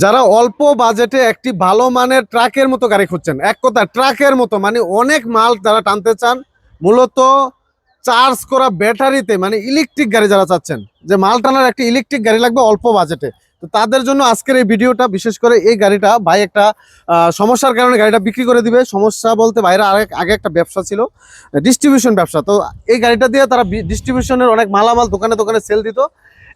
যারা অল্প বাজেটে একটি ভালো মানের ট্রাকের মতো গাড়ি খুঁজছেন, এক কথা ট্রাকের মতো মানে অনেক মাল যারা টানতে চান, মূলত চার্জ করা ব্যাটারিতে মানে ইলেকট্রিক গাড়ি যারা চাচ্ছেন, যে মাল টানার একটি ইলেকট্রিক গাড়ি লাগবে অল্প বাজেটে, তো তাদের জন্য আজকের এই ভিডিওটা। বিশেষ করে এই গাড়িটা ভাই একটা সমস্যার কারণে গাড়িটা বিক্রি করে দিবে। সমস্যা বলতে বাইরে আগে একটা ব্যবসা ছিল, ডিস্ট্রিবিউশন ব্যবসা। তো এই গাড়িটা দিয়ে তারা ডিস্ট্রিবিউশনের অনেক মালামাল দোকানে দোকানে সেল দিত,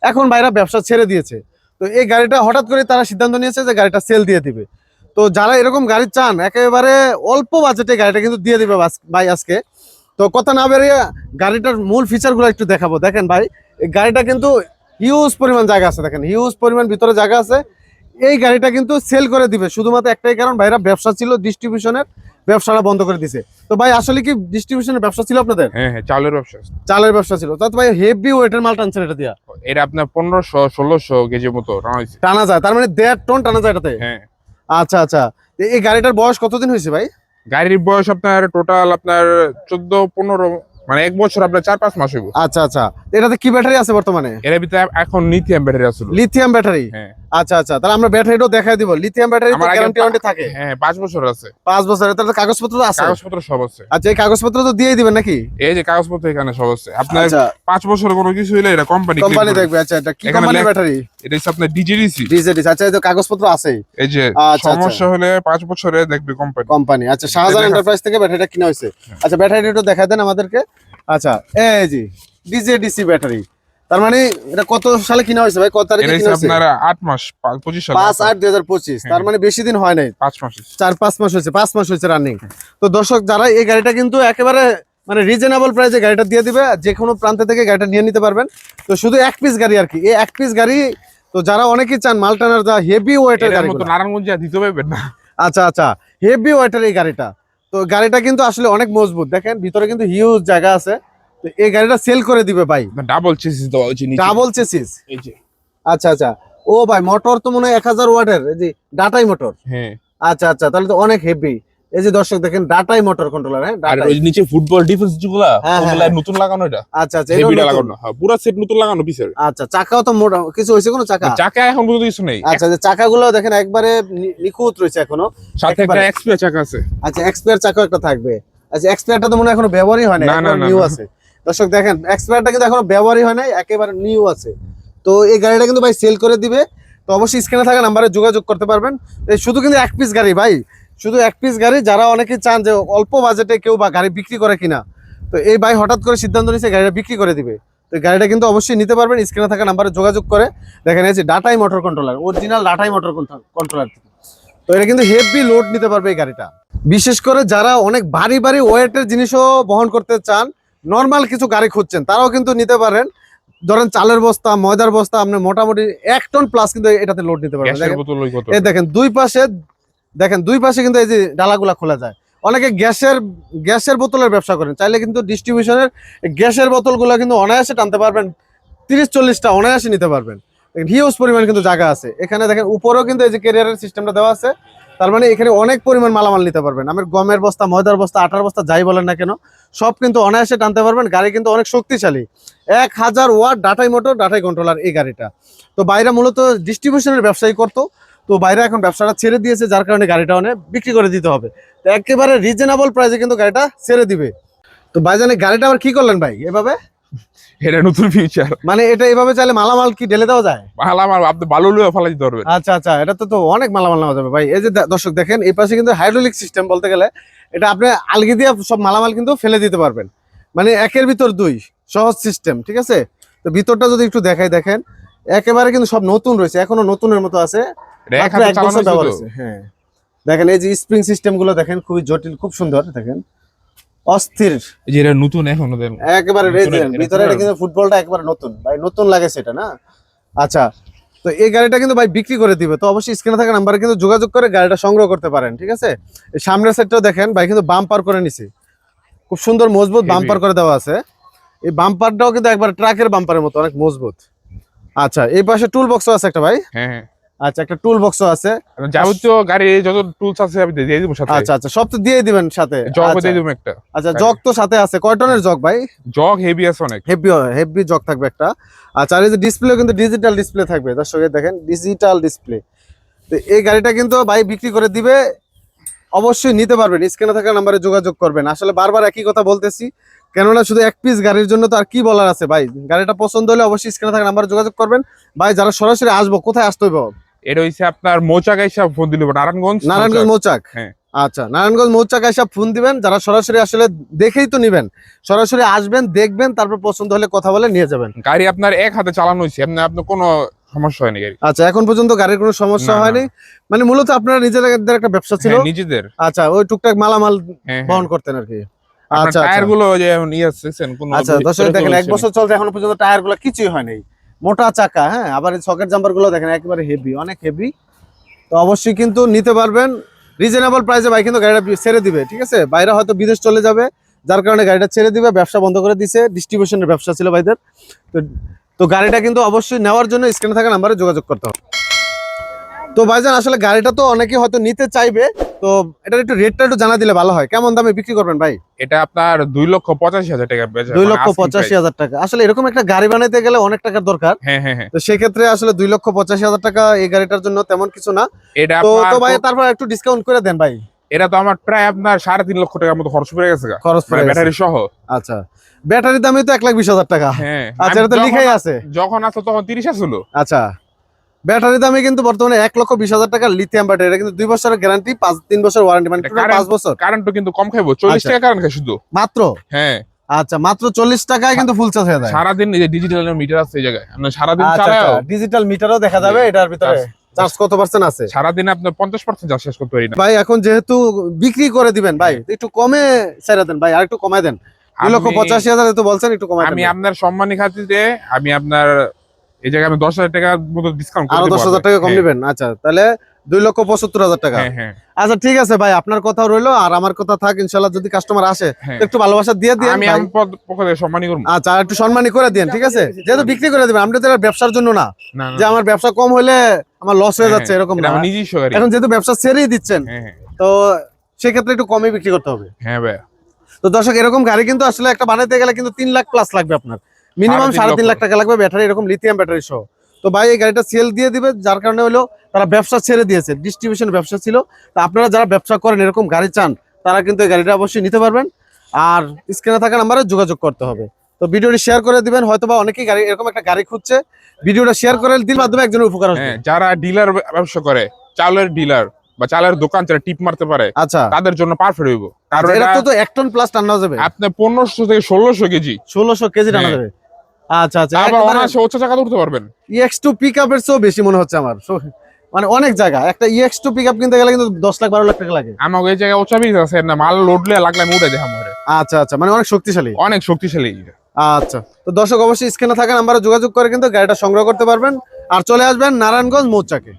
এখন বাইরা ব্যবসা ছেড়ে দিয়েছে। তো এই গাড়িটা হঠাৎ করে তারা সিদ্ধান্ত নিয়েছে যে গাড়িটা সেল দিয়ে দিবে। তো যারা এরকম গাড়ি চান একেবারে অল্প বাজেটে গাড়িটা কিন্তু দিয়ে দিবে ভাই আজকে। তো কথা না বেরিয়ে গাড়িটার মূল ফিচারগুলো একটু দেখাবো। দেখেন ভাই, এই গাড়িটা কিন্তু হিউজ পরিমাণ জায়গা আছে, দেখেন হিউজ পরিমাণ ভিতরে জায়গা আছে। এই গাড়িটা কিন্তু সেল করে দিবে শুধুমাত্র একটাই কারণ, ভাইরা ব্যবসা ছিল ডিস্ট্রিবিউশনের, ব্যবসাটা বন্ধ করে দিছে। তো ভাই আসলে কি ডিস্ট্রিবিউশনের ব্যবসা ছিল আপনাদের? হ্যাঁ হ্যাঁ, চালের ব্যবসা। চালের ব্যবসা ছিল, তো ভাই হেভি ওয়েটের মাল টানছেন এটা দিয়া? এটা আপনার 1500-1600 কেজির মতো টানা যায়, তার মানে 1.5 টন টানা যায় এটাতে? হ্যাঁ। আচ্ছা আচ্ছা, এই গাড়িটার বয়স কতদিন হয়েছে ভাই? গাড়ির বয়স আপনার টোটাল আপনার 14-15, মানে 1 বছর আপনার 4-5 মাস হইব। আচ্ছা আচ্ছা, এটাতে কি ব্যাটারি আছে বর্তমানে? এর ভিতরে এখন লিথিয়াম ব্যাটারি আছে। Lithium battery? হ্যাঁ। আচ্ছা আচ্ছা, তাহলে আমরা ব্যাটারিটাও দেখাই দিব। লিথিয়াম ব্যাটারি তো গ্যারান্টি ওয়ারেন্টি থাকে? হ্যাঁ, 5 বছর আছে। 5 বছর? তাহলে কাগজপত্র তো আছে? কাগজপত্র সব আছে। আচ্ছা, এই কাগজপত্র তো দিয়ে দিবেন নাকি? এই যে কাগজপত্র এখানে সব আছে আপনার। আচ্ছা। 5 বছর কোনো কিছু হইলে এটা কোম্পানি দেখবে। আচ্ছা, এটা কি কোম্পানির ব্যাটারি? এটা হচ্ছে আপনার ডিজেডিসি। আচ্ছা, এই তো কাগজপত্র আছে। এই যে আচ্ছা, সমস্যা হলে 5 বছরে দেখবে কোম্পানি। আচ্ছা, শাহজাহান এন্টারপ্রাইজ থেকে ব্যাটারিটা কিনা হয়েছে। আচ্ছা, ব্যাটারিটা একটু দেখাই দেন আমাদেরকে। আচ্ছা, এই যে ডিজেডিসি ব্যাটারি, তার মানে এটা কত সালে কিনা হয়েছে ভাই? কত তারিখে কিনা হয়েছে? আপনার 8 মাস, 25 সালে। 5/8/2025, তার মানে বেশি দিন হয় নাই, 5 মাস। 4-5 মাস হয়েছে, 5 মাস হয়েছে রানিং। তো দর্শক, যারা এই গাড়িটা কিন্তু একেবারে মানে রিজনেবল প্রাইসে গাড়িটা দিয়ে দিবে, যে কোনো প্রান্ত থেকে গাড়িটা নিয়ে নিতে পারবেন। তো শুধু এক পিস গাড়ি আর কি, এই এক পিস গাড়ি। তো যারা অনেকেই চান মালটানার যা হেভি ওয়েটের গাড়ি, নারায়ণগঞ্জে দিতে পারবেন না। আচ্ছা আচ্ছা, হেভি ওয়েটের এই গাড়িটা, তো গাড়িটা কিন্তু আসলে অনেক মজবুত। দেখেন ভিতরে কিন্তু হিউজ জায়গা আছে। তো এই গাড়িটা সেল করে দিবে ভাই। ডাবল চেসিস দেওয়া হয়েছে নিচে। Double chassis? এই যে। আচ্ছা আচ্ছা, ও ভাই মোটর তো মনে হয় 1000 ওয়াটের, এই যে ডাটাই মোটর। হ্যাঁ। আচ্ছা আচ্ছা, তাহলে তো অনেক হেভি। এই যে দর্শক দেখেন, ডাটাই মোটর কন্ট্রোলার। হ্যাঁ, আর ওই নিচে ফুটবল ডিফেন্স যেগুলা, ওগুলা নতুন লাগানো। এটা আচ্ছা আচ্ছা, হেভিটা লাগানো। হ্যাঁ, পুরো সেট নতুন লাগানো পিছের। আচ্ছা, চাকাও তো মোটা কিছু হইছে? কোনো চাকা এখন পর্যন্ত কিছু নেই। আচ্ছা, যে চাকাগুলো দেখেন একবারে নিখুঁত রয়েছে এখনো। সাথে একটা এক্সপিআর চাকা আছে। আচ্ছা, এক্সপায়ার চাকাও একটা থাকবে। আচ্ছা, এক্সপায়ারটা তো মনে হয় এখনো ব্যবহারই হয় না, একবার নিউ আছে। দর্শক দেখেন, এক্সপায়ারটা কিন্তু এখনো ব্যবহারই হয় না, একেবারে নিউ আছে। তো এই গাড়িটা কিন্তু ভাই সেল করে দিবে। তো অবশ্যই স্ক্রিনে থাকা নাম্বারে যোগাযোগ করতে পারবেন। এই শুধু কিন্তু এক পিস গাড়ি ভাই, শুধু এক পিস গাড়ি। যারা অনেকেই চান যে অল্প বাজেটে কেউ বা গাড়ি বিক্রি করে কিনা, তো এই ভাই হঠাৎ করে সিদ্ধান্ত নিয়েছে গাড়িটা বিক্রি করে দিবে। তো গাড়িটা কিন্তু অবশ্যই নিতে পারবেন স্ক্রিনে থাকা নাম্বারে যোগাযোগ করে। দেখেন এই যে ডাটাই মোটর কন্ট্রোলার, অরিজিনাল ডাটাই মোটর কন্ট্রোলার। তো এটা কিন্তু হেভি লোড নিতে পারবে এই গাড়িটা। বিশেষ করে যারা অনেক ভারী ভারী ওয়েটের জিনিসও বহন করতে চান, নর্মাল কিছু গাড়ি খুঁজছেন, তারাও কিন্তু নিতে পারেন। ধরেন চালের বস্তা, ময়দার বস্তা, আপনি মোটামুটি 1 টন প্লাস কিন্তু এটাতে লোড নিতে পারবেন। এই দেখেন দুই পাশে কিন্তু এই যে ডালাগুলা খোলা যায়। অনেকে গ্যাসের বোতলের ব্যবসা করেন, চাইলে কিন্তু ডিস্ট্রিবিউশনের গ্যাসের বোতলগুলো কিন্তু অনায়াসে টানতে পারবেন, 30-40টা অনায়াসে নিতে পারবেন। হিউজ পরিমাণ কিন্তু জায়গা আছে এখানে। দেখেন উপরেও কিন্তু এই যে ক্যারিয়ারের সিস্টেমটা দেওয়া আছে, তার মানে এখানে অনেক পরিমাণ মালামাল নিতে পারবেন। আমার গমের বস্তা, ময়দার বস্তা, আটার বস্তা, যাই বলেন না কেন, সব কিন্তু অনায়াসে টানতে পারবেন। গাড়ি কিন্তু অনেক শক্তিশালী, 1000 ওয়াট ডাটাই মোটর, ডাটাই কন্ট্রোলার এই গাড়িটা। তো বাইরে মূলত ডিস্ট্রিবিউশনের ব্যবসায়ী করতো, তো বাইরে এখন ব্যবসাটা ছেড়ে দিয়েছে, যার কারণে গাড়িটা অনেক বিক্রি করে দিতে হবে। তো একেবারে রিজনেবল প্রাইসে কিন্তু গাড়িটা ছেড়ে দিবে। তো ভাইজান, গাড়িটা আবার কি করলেন ভাই এভাবে? এটা নতুন ফিউচার, মানে এটা এভাবে চাইলে মালামাল কি ঢেলে দেওয়া যায়? মালামাল আপনি ভালো লুয়ে ফেলা দিতে পারবেন। আচ্ছা আচ্ছা, এটা তো অনেক মালামাল নেওয়া যাবে ভাই। এই যে দর্শক দেখেন, এই পাশে কিন্তু হাইড্রোলিক সিস্টেম বলতে গেলে, এটা আপনি আলগি দিয়ে সব মালামাল কিন্তু ফেলে দিতে পারবেন। মানে একের ভিতর দুই, সহজ সিস্টেম, ঠিক আছে? তো ভিতরটা যদি একটু দেখাই, দেখেন একেবারে কিন্তু সব নতুন রয়েছে, এখনো নতুনের মতো আছে। হ্যাঁ, দেখেন এই যে স্প্রিং সিস্টেম গুলো দেখেন, খুবই জটিল, খুব সুন্দর, দেখেন অস্থির। এই যে এটা নতুন এখনো দেন একেবারে ভিতরে এটা কিন্তু ফুটবলটা একেবারে নতুন ভাই, নতুন লাগে সেটা না। আচ্ছা, তো এই গাড়িটা কিন্তু ভাই বিক্রি করে দিবে। তো অবশ্যই স্ক্রিনে থাকা নাম্বারে কিন্তু যোগাযোগ করে গাড়িটা সংগ্রহ করতে পারেন, ঠিক আছে? এই সামনের সাইডটাও দেখেন ভাই, কিন্তু বাম্পার করে নিছে, খুব সুন্দর মজবুত বাম্পার করে দেওয়া আছে। এই বাম্পারটাও কিন্তু একবার ট্রাকের বাম্পারের মতো অনেক মজবুত। আচ্ছা, এই পাশে টুল বক্সও আছে একটা ভাই। হ্যাঁ। আচ্ছা, একটা টুল বক্সও আছে, যাবতীয় গাড়ি যত টুলস আছে আমি দিয়ে দিব সাথে। আচ্ছা আচ্ছা, সব তো দিয়ে দিবেন সাথে। জগ দিয়ে দিব একটা। আচ্ছা, জগ তো সাথে আছে। কয় টনের জগ ভাই? জগ হেভি আছে, অনেক হেভি জগ থাকবে একটা। আচ্ছা, আর এই যে ডিসপ্লে কিন্তু ডিজিটাল ডিসপ্লে থাকবে, দর্শক দেখেন ডিজিটাল ডিসপ্লে। তো এই গাড়িটা কিন্তু ভাই বিক্রি করে দিবে, অবশ্যই নিতে পারবেন, স্ক্রিনে থাকা নাম্বারে যোগাযোগ করবেন। আসলে বারবার একই কথা বলতেছি, কেননা শুধু এক পিস গাড়ির জন্য তো আর কি বলার আছে ভাই। গাড়িটা পছন্দ হলে অবশ্যই স্ক্রিনে থাকা নাম্বারে যোগাযোগ করবেন। ভাই যারা সরাসরি আসবো, কোথায় আসতে হবে? এটা হইছে আপনার মৌচাক এসে ফোন দিলে নারায়ণগঞ্জ। নারায়ণগঞ্জ মৌচাক। হ্যাঁ। আচ্ছা, নারায়ণগঞ্জ মৌচাক এসে ফোন দিবেন। যারা সরাসরি আসলে দেখেই তো নিবেন, সরাসরি আসবেন, দেখবেন, তারপর পছন্দ হলে কথা বলে নিয়ে যাবেন। গাড়ি আপনার এক হাতে চালানো হয়েছে, আপনার কোনো সমস্যা হয়নি গাড়ি। আচ্ছা, এখন পর্যন্ত গাড়ির কোনো সমস্যা না, হয়নি? মানে মূলত আপনারা নিজেদের একটা ব্যবসা ছিল? হ্যাঁ, নিজেদের। আচ্ছা, ওই টুকটাক মালামাল হ্যাঁ, বহন করতেন আর কি। আপনার আচ্ছা টায়ার আচ্ছা গুলো যে ইয়ে সেকশন কোনো আচ্ছা, দর্শক দেখেন 1 বছর চলছে, এখনো পর্যন্ত টায়ার গুলো কিছুই হয়নি, মোটা চাকা। হ্যাঁ, আবার এই সকেট জাম্পার গুলো দেখেন একেবারে হেভি, অনেক হেভি। তো অবশ্যই কিন্তু নিতে পারবেন রিজনেবল প্রাইসে। ভাই কিন্তু গাড়িটা ছেড়ে দিবে, ঠিক আছে? বাইরে হয়তো বিদেশ চলে যাবে, যার কারণে গাড়িটা ছেড়ে দিবে, ব্যবসা বন্ধ করে দিছে, ডিস্ট্রিবিউশনের ব্যবসা ছিল ভাইদের। তো তো গাড়িটা কিন্তু অবশ্যই নেওয়ার জন্য স্ক্রিনে থাকা নাম্বারে যোগাযোগ করতে হবে। তো ভাইজান আসলে গাড়িটা তো অনেকে হয়তো নিতে চাইবে, তো এটার একটু রেটটা একটু জানা দিলে ভালো হয়। কেমন দামে বিক্রি করবেন ভাই? এটা আপনার 2,85,000 টাকা বেচা। 2,85,000 টাকা। আসলে এরকম একটা গাড়ি বানাইতে গেলে অনেক টাকার দরকার। হ্যাঁ হ্যাঁ হ্যাঁ। তো সেক্ষেত্রে আসলে 2,85,000 টাকা এই গাড়িটার জন্য তেমন কিছু না। এটা তো আপনার তো ভাই তারপর একটু ডিসকাউন্ট করে দেন ভাই। এটা তো আমার প্রায় আপনার 3.5 লক্ষ টাকার মতো খরচ পড়ে গেছে খরচ পড়ে গেছে। ব্যাটারি সহ। আচ্ছা, ব্যাটারির দামই তো 1,20,000 টাকা। হ্যাঁ, আচ্ছা, এটা তো লিখাই আছে। যখন আসলো তখন 30 আসলো। আচ্ছা, ব্যাটারির দামে কিন্তু বর্তমানে 1,20,000 টাকা লিথিয়াম ব্যাটারি। এটা কিন্তু 2 বছরের গ্যারান্টি, 3 বছর ওয়ারেন্টি, মানে টোটাল 5 বছর। কারেন্টও কিন্তু কম খাইবো, 40 আচ্ছা। টাকা কারেন্ট খাই শুধু মাত্র? হ্যাঁ। আচ্ছা, মাত্র 40 টাকায় কিন্তু ফুল চার্জ হয়ে যায়। সারাদিন এই যে ডিজিটাল মিটার আছে এই জায়গায়, আপনি সারাদিন আচ্ছা, চালাও। ডিজিটাল মিটারও দেখা যাবে এটার ভিতরে। চার্জ কত পার্সেন্ট আছে? সারাদিনে আপনার 50% চার্জ শেষ করতে পারি না ভাই। এখন যেহেতু বিক্রি করে দিবেন ভাই, একটু কমে ছেড়ে দেন ভাই, আর একটু কমায় দেন। 2,85,000 তো বলছেন, একটু কমায় দেন। আমি আপনার সম্মানী খাতিরে আমি আপনার এই জায়গায় আমি 10,000 টাকার মতো ডিসকাউন্ট করে আরো দেব। 10,000 টাকা কম নেবেন? আচ্ছা, তাহলে 2,75,000 টাকা। হ্যাঁ হ্যাঁ। আচ্ছা, ঠিক আছে ভাই, আপনার কথা রইলো আর আমার কথা থাক। ইনশাআল্লাহ যদি কাস্টমার আসে হ্যাঁ। তো একটু ভালোবাসা দিয়ে দিন আমি ভাই। আমার পক্ষ থেকে সম্মানী করব। আচ্ছা, আর একটু সম্মানী করে দিন, ঠিক আছে? যেহেতু বিক্রি করে দিবেন, আমরা তো এটা ব্যবসার জন্য না না না, যে আমার ব্যবসা কম হলে আমার লস হয়ে যাচ্ছে, এরকম এটা না। আমার নিজস্ব গাড়ি। এখন যেহেতু ব্যবসা ছেড়েই দিচ্ছেন, হ্যাঁ হ্যাঁ তো সেক্ষেত্রে একটু কমে বিক্রি করতে হবে। হ্যাঁ ভাই। তো দর্শক, এরকম গাড়ি কিন্তু আসলে একটা বানাইতে গেলে কিন্তু 3 লাখ প্লাস লাগবে আপনার, মিনিমাম 3.5 লাখ টাকা লাগবে ব্যাটারি, এরকম লিথিয়াম ব্যাটারি সহ। তো ভাই এই গাড়িটা সেল দিয়ে দিবে, যার কারণে হলো তারা ব্যবসা ছেড়ে দিয়েছে, ডিস্ট্রিবিউশন ব্যবসা ছিল। তো আপনারা যারা ব্যবসা করেন, এরকম গাড়ি চান, তারা কিন্তু এই গাড়িটা অবশ্যই নিতে পারবেন। আর স্ক্রিনে থাকা নাম্বারে যোগাযোগ করতে হবে। তো ভিডিওটি শেয়ার করে দিবেন, হয়তোবা অনেকেই গাড়ি এরকম একটা গাড়ি খুঁজছে, ভিডিওটা শেয়ার করে দিলে মাধ্যমে একজনের উপকার হবে। হ্যাঁ, যারা ডিলার ব্যবসা করে, চালের ডিলার বা চালের দোকান যারা টিপ মারতে পারে, আচ্ছা, তাদের জন্য পারফেক্ট হইব। কারণ এটা এটা তো 1 টন প্লাস টানা যাবে, আপনি 1500 থেকে 1600 কেজি 1600 কেজি টানা হ্যাঁ। যাবে। আচ্ছা আচ্ছা, আবার অনায়াসে উচ্চ চাকাতে উঠতে পারবেন। EX2 পিকআপের চেয়েও বেশি মনে হচ্ছে আমার। মানে অনেক জায়গা একটা EX2 পিকআপ কিনতে গেলে কিন্তু 10 লাখ 12 লাখ টাকা লাগে। আমার ওই জায়গায় উচ্চ বিজ আছে না, মাল লোডলে লাগলে আমি উঠে দেখাম ওরে। আচ্ছা আচ্ছা, মানে অনেক শক্তিশালী। অনেক শক্তিশালী। আচ্ছা, তো দর্শক অবশ্যই স্ক্রিনে থাকা নাম্বারে যোগাযোগ করে কিন্তু গাড়িটা সংগ্রহ করতে পারবেন। আর চলে আসবেন নারায়ণগঞ্জ মৌচাকে।